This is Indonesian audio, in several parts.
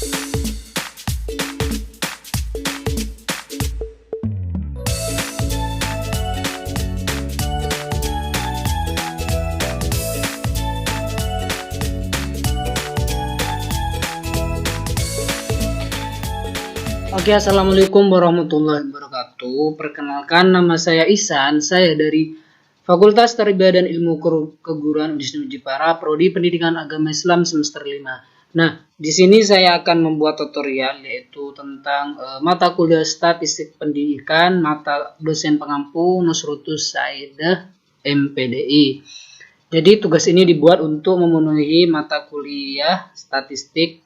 Oke, assalamualaikum warahmatullahi wabarakatuh. Perkenalkan, nama saya Ihsan. Saya dari Fakultas Tarbiyah dan Ilmu Keguruan Universitas Jepara, Prodi Pendidikan Agama Islam semester 5. Nah, di sini saya akan membuat tutorial yaitu tentang mata kuliah Statistik Pendidikan, mata dosen pengampu Nusrutus Saidah MPDI. Jadi tugas ini dibuat untuk memenuhi mata kuliah Statistik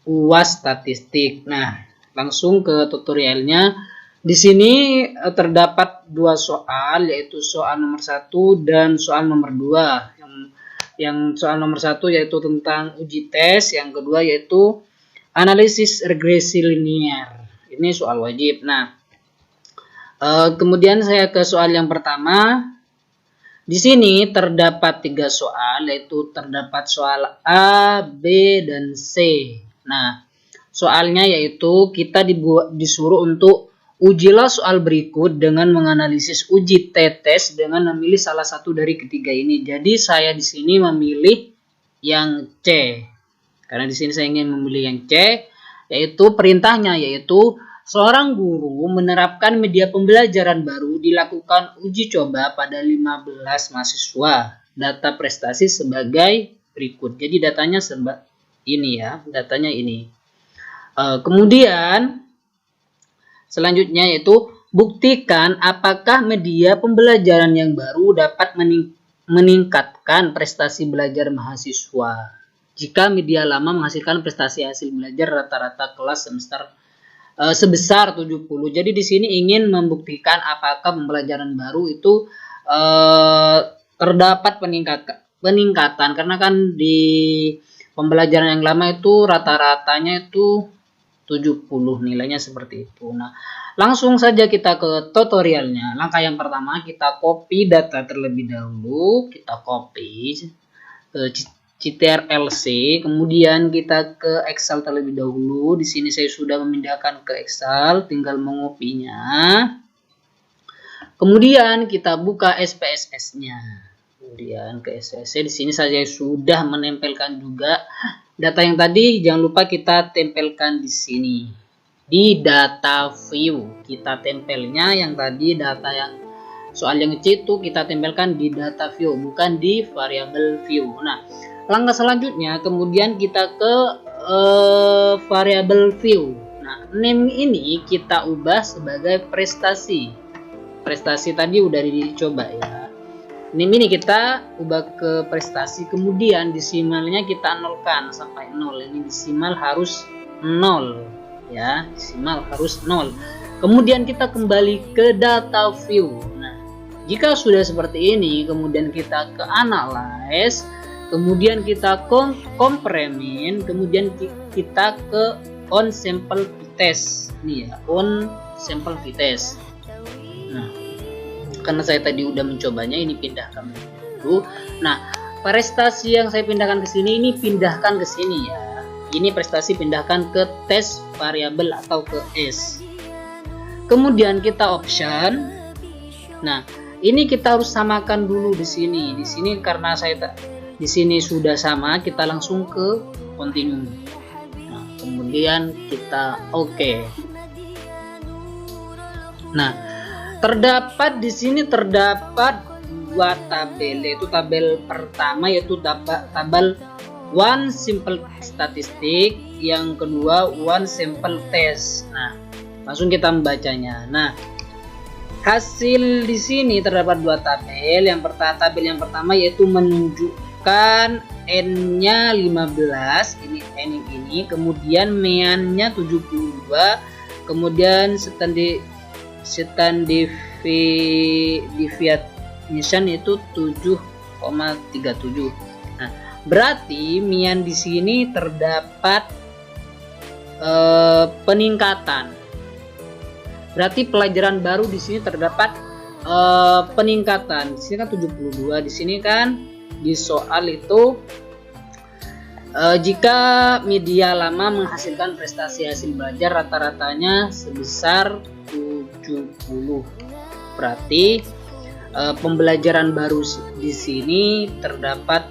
UAS Statistik. Nah, langsung ke tutorialnya. Di sini terdapat dua soal, yaitu soal nomor 1 dan soal nomor 2. Yang soal nomor 1 yaitu tentang uji tes, yang kedua yaitu analisis regresi linear. Ini soal wajib. Nah, kemudian saya ke soal yang pertama. Di sini terdapat 3 soal, yaitu terdapat soal A, B, dan C. Nah, soalnya yaitu kita disuruh untuk ujilah soal berikut dengan menganalisis uji tes dengan memilih salah satu dari ketiga ini. Jadi saya di sini memilih yang C. Karena di sini saya ingin memilih yang C, yaitu perintahnya yaitu seorang guru menerapkan media pembelajaran baru, dilakukan uji coba pada 15 mahasiswa. Data prestasi sebagai berikut. Jadi datanya ini ya, datanya ini. Kemudian selanjutnya yaitu buktikan apakah media pembelajaran yang baru dapat meningkatkan prestasi belajar mahasiswa jika media lama menghasilkan prestasi hasil belajar rata-rata kelas semester sebesar 70. Jadi di sini ingin membuktikan apakah pembelajaran baru itu terdapat peningkatan karena kan di pembelajaran yang lama itu rata-ratanya itu 70 nilainya seperti itu. Nah, langsung saja kita ke tutorialnya. Langkah yang pertama kita copy data terlebih dahulu. Kita copy ke CTRL-C, kemudian kita ke Excel terlebih dahulu. Di sini saya sudah memindahkan ke Excel, tinggal mengopinya. Kemudian kita buka SPSS-nya. Kemudian ke SPSS, di sini saya sudah menempelkan juga data yang tadi. Jangan lupa kita tempelkan di sini di data view. Kita tempelnya yang tadi data yang soal yang C itu kita tempelkan di data view, bukan di variable view. Nah, langkah selanjutnya kemudian kita ke variable view. Nah, name ini kita ubah sebagai prestasi. Prestasi tadi udah dicoba ya. Name ini kita ubah ke prestasi, kemudian desimalnya kita nolkan sampai 0. Ini desimal harus 0 ya, desimal harus 0. Kemudian kita kembali ke data view. Nah, jika sudah seperti ini, kemudian kita ke analyze, kemudian kita kompremin, kemudian kita ke on sample test. Ini ya, on sample test. Nah, karena saya tadi udah mencobanya, ini pindahkan dulu. Nah, prestasi yang saya pindahkan ke sini, ini pindahkan ke sini ya. Ini prestasi pindahkan ke tes variabel atau ke S. Kemudian kita option. Nah, ini kita harus samakan dulu di sini. Di sini karena saya di sini sudah sama, kita langsung ke continue. Nah, kemudian kita oke. Nah, terdapat di sini terdapat 2 tabel, yaitu tabel pertama yaitu tabel one simple statistik, yang kedua one sample test. Nah, langsung kita membacanya. Nah, hasil di sini terdapat 2 tabel. Tabel yang pertama yaitu menunjukkan N-nya 15, ini N ini, kemudian mean-nya 72, kemudian standard deviation itu 7,37. Nah, berarti mean di sini terdapat peningkatan. Berarti pelajaran baru di sini terdapat peningkatan. Di sini kan 72, di sini kan di soal itu Jika media lama menghasilkan prestasi hasil belajar rata-ratanya sebesar 70. Berarti pembelajaran baru di sini terdapat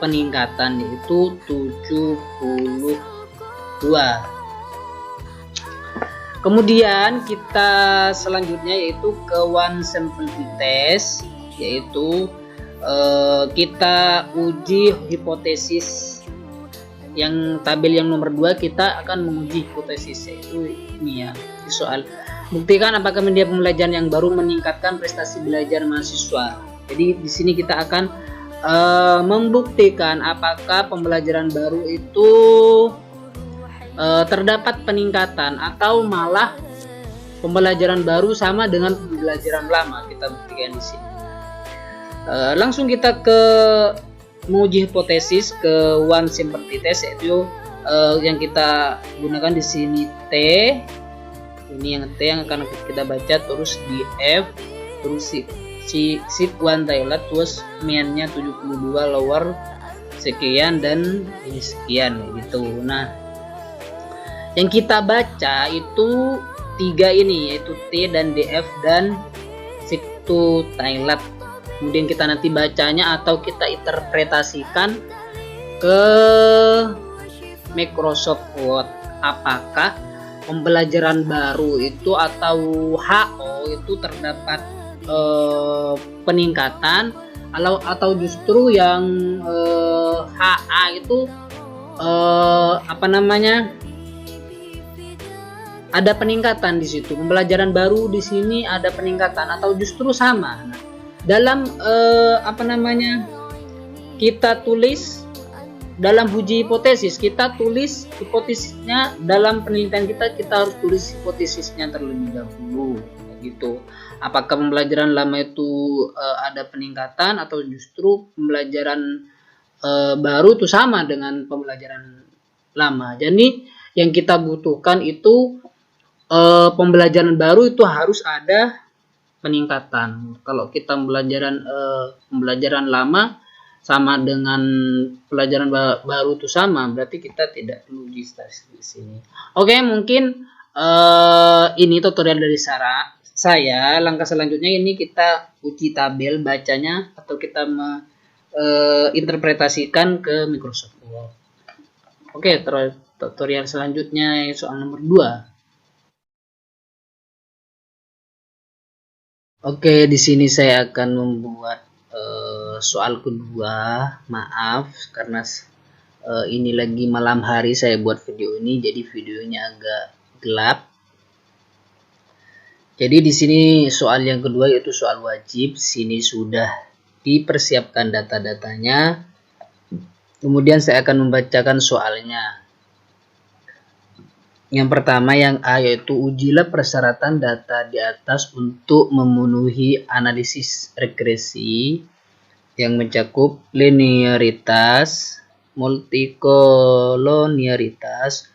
peningkatan yaitu 72. Kemudian kita selanjutnya yaitu ke one sample test, yaitu kita uji hipotesis. Yang tabel yang nomor 2 kita akan menguji hipotesis, yaitu ini ya, di soal buktikan apakah media pembelajaran yang baru meningkatkan prestasi belajar mahasiswa. Jadi di sini kita akan membuktikan apakah pembelajaran baru itu terdapat peningkatan atau malah pembelajaran baru sama dengan pembelajaran lama. Kita buktikan di sini. Langsung kita ke menguji hipotesis ke one sample test, yaitu yang kita gunakan di sini T. Ini yang T yang akan kita baca, terus di F, terus sheet 1 toilet, terus main-nya 72, lower sekian, dan ini sekian gitu. Nah, yang kita baca itu 3 ini, yaitu T dan DF dan sheet 2 toilet. Kemudian kita nanti bacanya atau kita interpretasikan ke Microsoft Word, apakah pembelajaran baru itu atau HO itu terdapat peningkatan atau justru yang HA itu ada peningkatan di situ. Pembelajaran baru di sini ada peningkatan atau justru sama. Nah, dalam kita tulis dalam uji hipotesis, kita tulis hipotesisnya. Dalam penelitian kita harus tulis hipotesisnya terlebih dahulu gitu. Apakah pembelajaran lama itu ada peningkatan atau justru pembelajaran baru itu sama dengan pembelajaran lama. Jadi yang kita butuhkan itu pembelajaran baru itu harus ada peningkatan. Kalau kita pembelajaran lama sama dengan pelajaran baru itu sama, berarti kita tidak perlu uji statistik di sini. Oke, mungkin ini tutorial dari saya. Langkah selanjutnya ini kita uji tabel bacanya atau kita interpretasikan ke Microsoft Word. Oke, tutorial selanjutnya soal nomor 2. Oke, di sini saya akan membuat soal kedua. Maaf karena ini lagi malam hari saya buat video ini, jadi videonya agak gelap. Jadi di sini soal yang kedua yaitu soal wajib. Sini sudah dipersiapkan data-datanya. Kemudian saya akan membacakan soalnya. Yang pertama yang A yaitu ujilah persyaratan data di atas untuk memenuhi analisis regresi yang mencakup linearitas, multikolonialitas,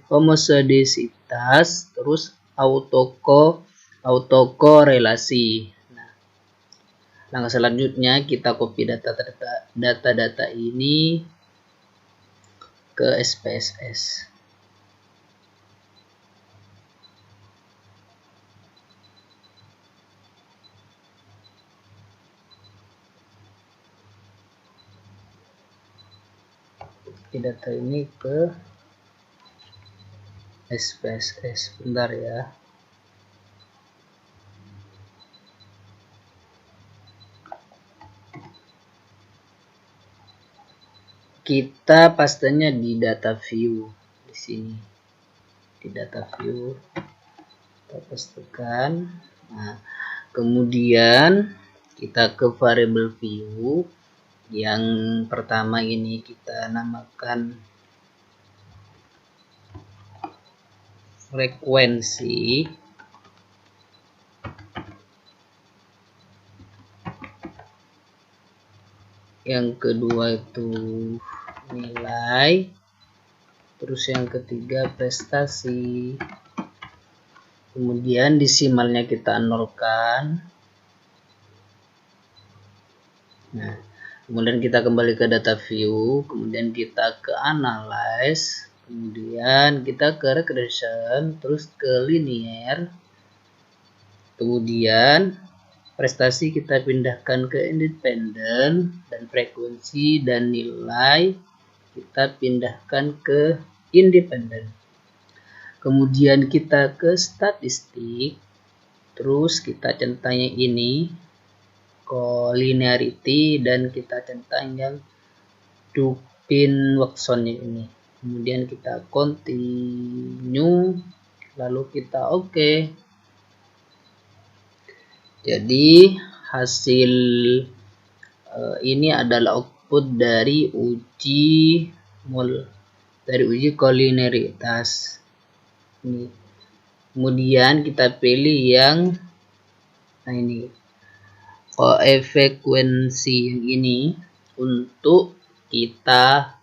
homozodisitas, terus autokorelasi. Nah, langkah selanjutnya kita copy data-data ini ke SPSS. Data ini ke SPSS, bentar ya. Kita pastinya di data view di sini. Di data view kita pastikan. Nah, kemudian kita ke variable view. Yang pertama ini kita namakan frekuensi. Yang kedua itu nilai. Terus yang ketiga prestasi. Kemudian desimalnya kita nolkan. Nah, Kemudian kita kembali ke data view, kemudian kita ke analyze, kemudian kita ke regression, terus ke linear. Kemudian prestasi kita pindahkan ke independen, dan frekuensi dan nilai kita pindahkan ke independen. Kemudian kita ke statistik, terus kita centangnya ini collinearity, dan kita centang yang Dupin Watson ini. Kemudian kita continue, lalu kita oke. Jadi hasil ini adalah output dari uji collinearitas ini. Kemudian kita pilih yang ini frekuensi yang ini untuk kita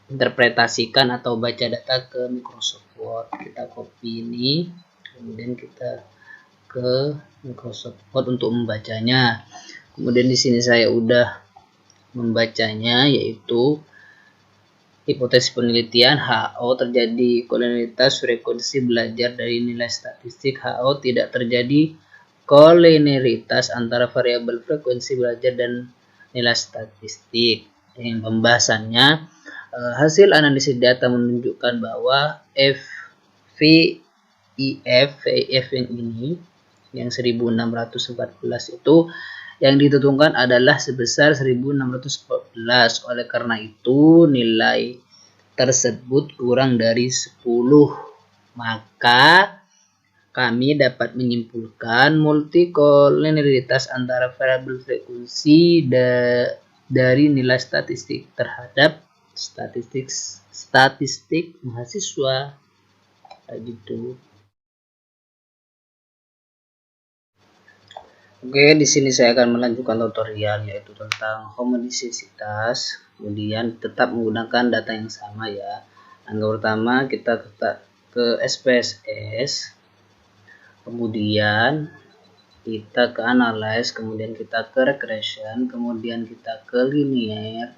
interpretasikan atau baca data ke Microsoft Word. Kita copy ini, kemudian kita ke Microsoft Word untuk membacanya. Kemudian di sini saya udah membacanya, yaitu hipotesis penelitian HO terjadi kolinialitas frekuensi belajar dari nilai statistik. HO tidak terjadi kolinialitas antara variabel frekuensi belajar dan nilai statistik. Yang pembahasannya, hasil analisis data menunjukkan bahwa VIF yang ini, yang 1614 itu yang ditentukan adalah sebesar 1614. Oleh karena itu nilai tersebut kurang dari 10. Maka kami dapat menyimpulkan multikolinialitas antara variabel frekuensi dari nilai statistik terhadap statistik mahasiswa. Gitu. Oke, di sini saya akan melanjutkan tutorial, yaitu tentang homodisitas. Kemudian tetap menggunakan data yang sama ya. Yang pertama kita ke SPSS, kemudian kita ke analyze, kemudian kita ke regression, kemudian kita ke linear,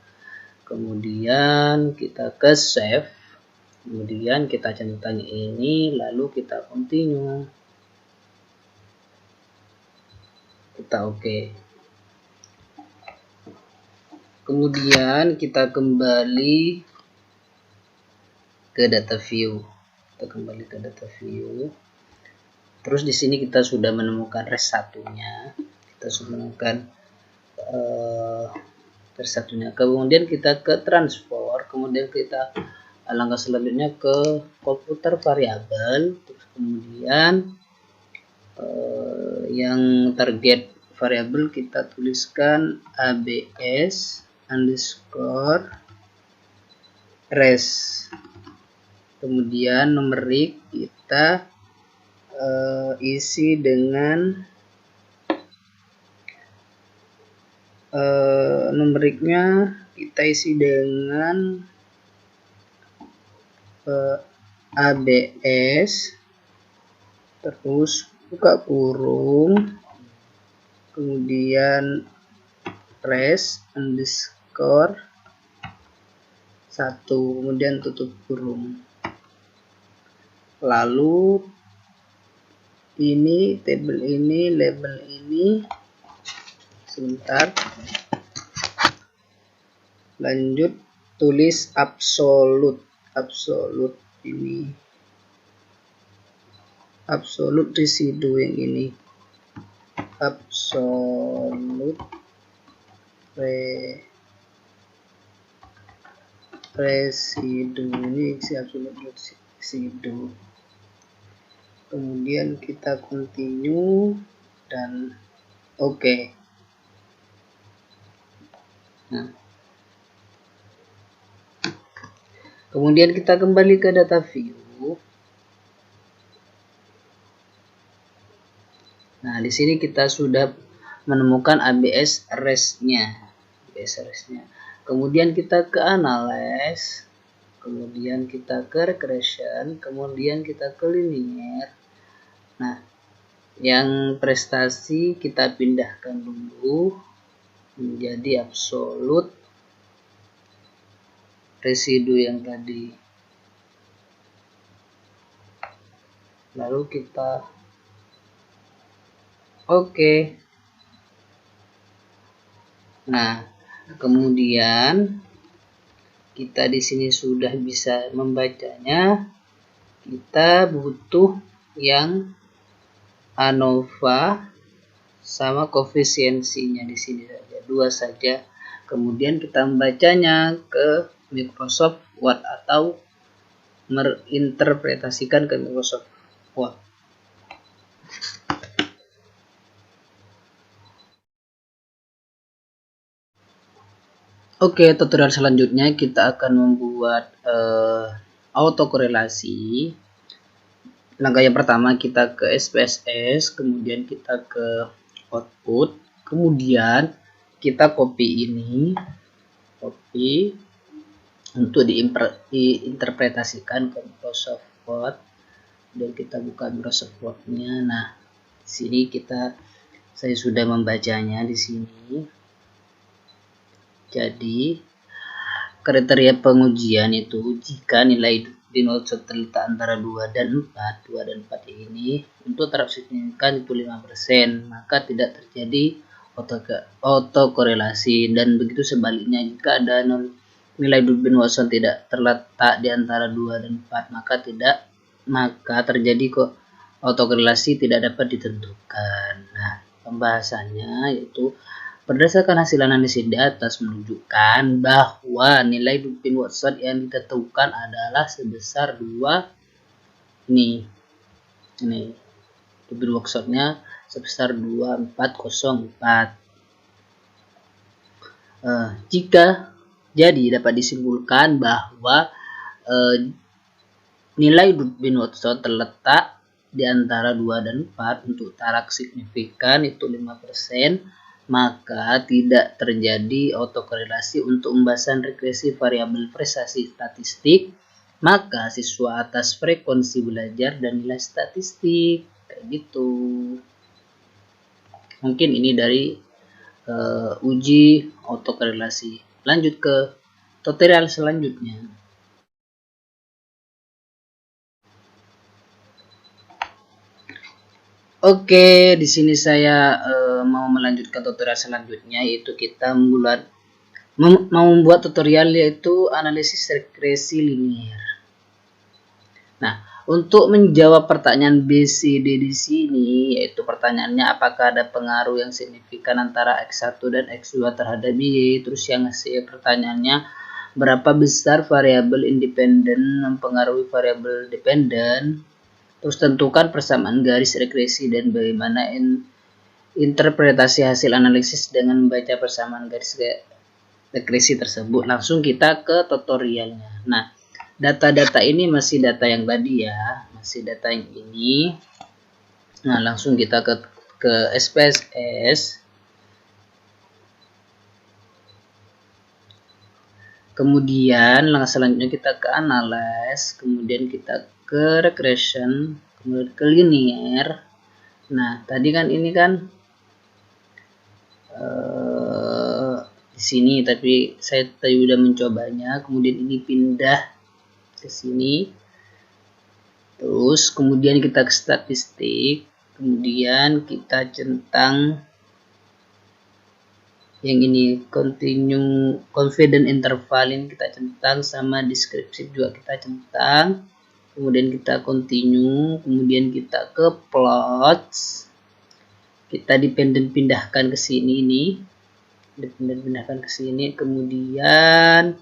kemudian kita ke save, kemudian kita centang ini, lalu kita continue, kita oke. Kemudian kita kembali ke data view. Terus di sini kita sudah menemukan res satunya. Res satunya. Kemudian kita ke transfer, kemudian kita langkah selanjutnya ke komputer variabel. Terus kemudian yang target variabel kita tuliskan ABS underscore res. Kemudian numerik kita isi dengan numeriknya kita isi dengan ABS, terus buka kurung, kemudian res underscore 1, kemudian tutup kurung. Lalu ini tabel ini, label ini, sebentar, lanjut tulis absolute ini, absolute residu yang ini, absolute residu ini, isi absolute residu. Kemudian kita continue dan oke. Nah, kemudian kita kembali ke data view. Nah, di sini kita sudah menemukan ABS res-nya. Kemudian kita ke analyze, kemudian kita ke regression, kemudian kita ke linear. Nah, yang prestasi kita pindahkan dulu. menjadi absolut residu yang tadi. Lalu kita oke. Nah, kemudian kita di sini sudah bisa membacanya. Kita butuh yang ANOVA sama koefisiensinya di sini saja, 2 saja. Kemudian kita membacanya ke Microsoft Word atau menginterpretasikan ke Microsoft Word. Oke, tutorial selanjutnya kita akan membuat autokorelasi. Langkah yang pertama kita ke SPSS, kemudian kita ke output, kemudian kita copy ini, copy untuk diinterpretasikan ke Microsoft Word, dan kita buka Microsoft Word-nya. Nah, di sini saya sudah membacanya di sini. Jadi kriteria pengujian itu jika nilai BINWORKSHOP terletak antara 2 dan 4, 2 dan 4 ini untuk taraf signifikan itu 5%, maka tidak terjadi autokorelasi, dan begitu sebaliknya jika ada nilai BINWORKSHOP tidak terletak di antara 2 dan 4, maka terjadi autokorelasi tidak dapat ditentukan. Nah, pembahasannya yaitu berdasarkan hasil analisis di atas menunjukkan bahwa nilai BINWORKSHOP yang ditentukan adalah sebesar 2. Ini BINWORKSHOP-nya sebesar 2404. Jika jadi dapat disimpulkan bahwa nilai BINWORKSHOP terletak di antara 2 dan 4 untuk taraf signifikan itu 5%, maka tidak terjadi autokorelasi untuk pembahasan regresi variabel prestasi statistik. Maka siswa atas frekuensi belajar dan nilai statistik, kayak gitu. Mungkin ini dari uji autokorelasi. Lanjut ke tutorial selanjutnya. Oke, di sini saya mau melanjutkan tutorial selanjutnya, yaitu kita mau membuat tutorial yaitu analisis regresi linier. Nah, untuk menjawab pertanyaan B, C, D di sini, yaitu pertanyaannya apakah ada pengaruh yang signifikan antara X1 dan X2 terhadap Y, terus yang C pertanyaannya berapa besar variabel independen mempengaruhi variabel dependen. Terus tentukan persamaan garis regresi dan bagaimana interpretasi hasil analisis dengan membaca persamaan garis regresi tersebut. Langsung kita ke tutorialnya. Nah, data-data ini masih data yang tadi ya, masih data yang ini. Nah, langsung kita ke SPSS. Kemudian langkah selanjutnya kita ke analyze, kemudian kita ke regression, kemudian ke linear. Nah, tadi kan ini kan di sini, tapi saya tadi udah mencobanya. Kemudian ini pindah ke sini. Terus kemudian kita ke statistik, kemudian kita centang yang ini continue confidence interval, ini kita centang, sama descriptive juga kita centang. Kemudian kita continue, kemudian kita ke plots, kita dependent pindahkan ke sini, pindahkan ke sini, kemudian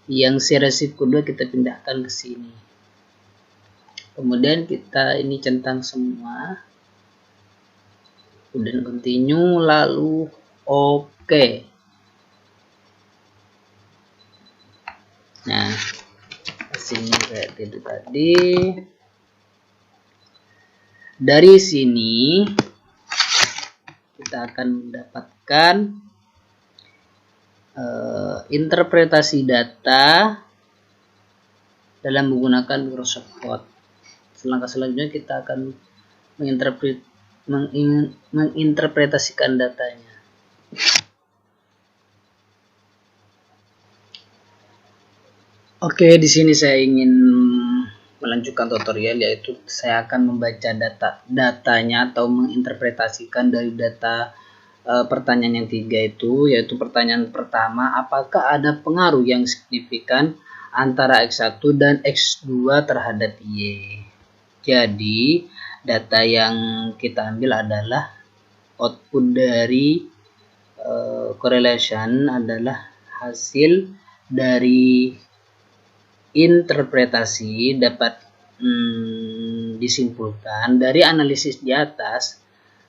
yang series kedua kita pindahkan ke sini. Kemudian kita ini centang semua, kemudian continue, lalu oke. Nah, sini kayak itu tadi. Dari sini kita akan mendapatkan interpretasi data dalam menggunakan Microsoft Word. Langkah selanjutnya kita akan menginterpretasikan datanya. Oke, di sini saya ingin melanjutkan tutorial, yaitu saya akan membaca datanya atau menginterpretasikan dari data pertanyaan yang 3 itu, yaitu pertanyaan pertama, apakah ada pengaruh yang signifikan antara X1 dan X2 terhadap Y. Jadi data yang kita ambil adalah output dari correlation adalah hasil dari interpretasi dapat disimpulkan dari analisis di atas,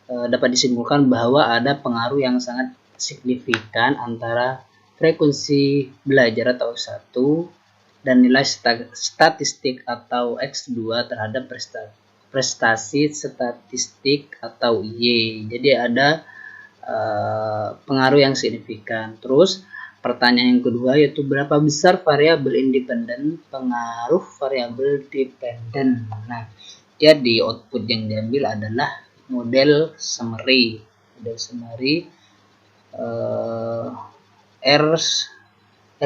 dapat disimpulkan bahwa ada pengaruh yang sangat signifikan antara frekuensi belajar atau X1 dan nilai statistik atau X2 terhadap prestasi statistik atau Y. Jadi ada pengaruh yang signifikan. Terus pertanyaan yang kedua yaitu berapa besar variabel independen pengaruh variabel dependen. Nah, jadi output yang diambil adalah model summary. Model summary R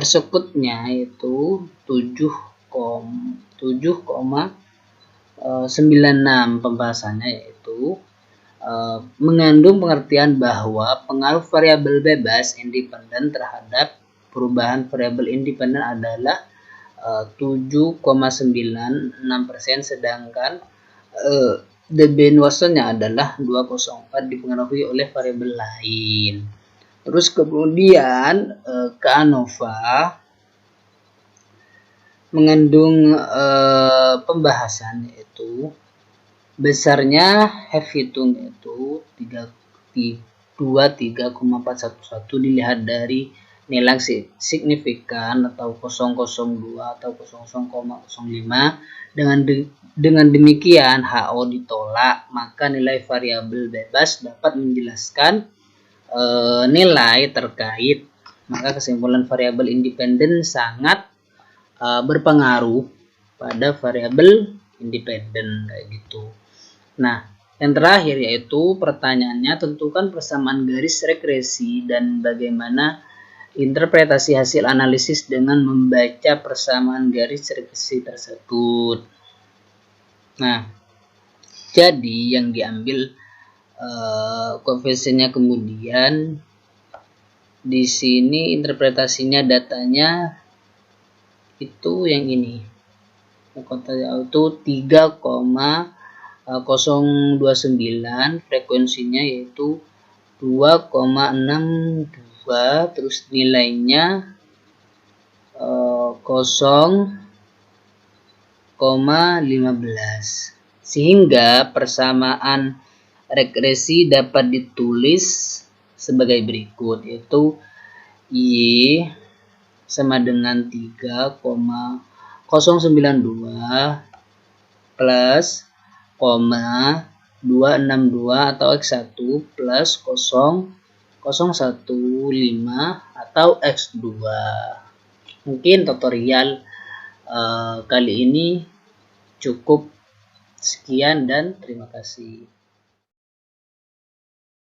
sekutnya itu 7,96 pembahasannya, yaitu mengandung pengertian bahwa pengaruh variabel bebas independen terhadap perubahan variabel independen adalah 7,96%, sedangkan Debye-Watsonnya adalah 204 dipengaruhi oleh variabel lain. Terus kemudian K-ANOVA mengandung pembahasan, yaitu besarnya F hitung itu 23,411 dilihat dari nilai signifikan atau 0,02 atau 0,05. Dengan demikian HO ditolak, maka nilai variabel bebas dapat menjelaskan nilai terkait. Maka kesimpulan variabel independen sangat berpengaruh pada variabel independen kayak gitu. Nah, yang terakhir yaitu pertanyaannya, tentukan persamaan garis regresi dan bagaimana interpretasi hasil analisis dengan membaca persamaan garis regresi tersebut. Nah, jadi yang diambil koefisiennya, kemudian di sini interpretasinya datanya itu yang ini. Itu 3,029, frekuensinya yaitu 2,62, terus nilainya 0,15, sehingga persamaan regresi dapat ditulis sebagai berikut, yaitu Y sama dengan 3,092 plus 262 atau X1 plus 0,015 atau X2. Mungkin tutorial kali ini cukup sekian dan terima kasih.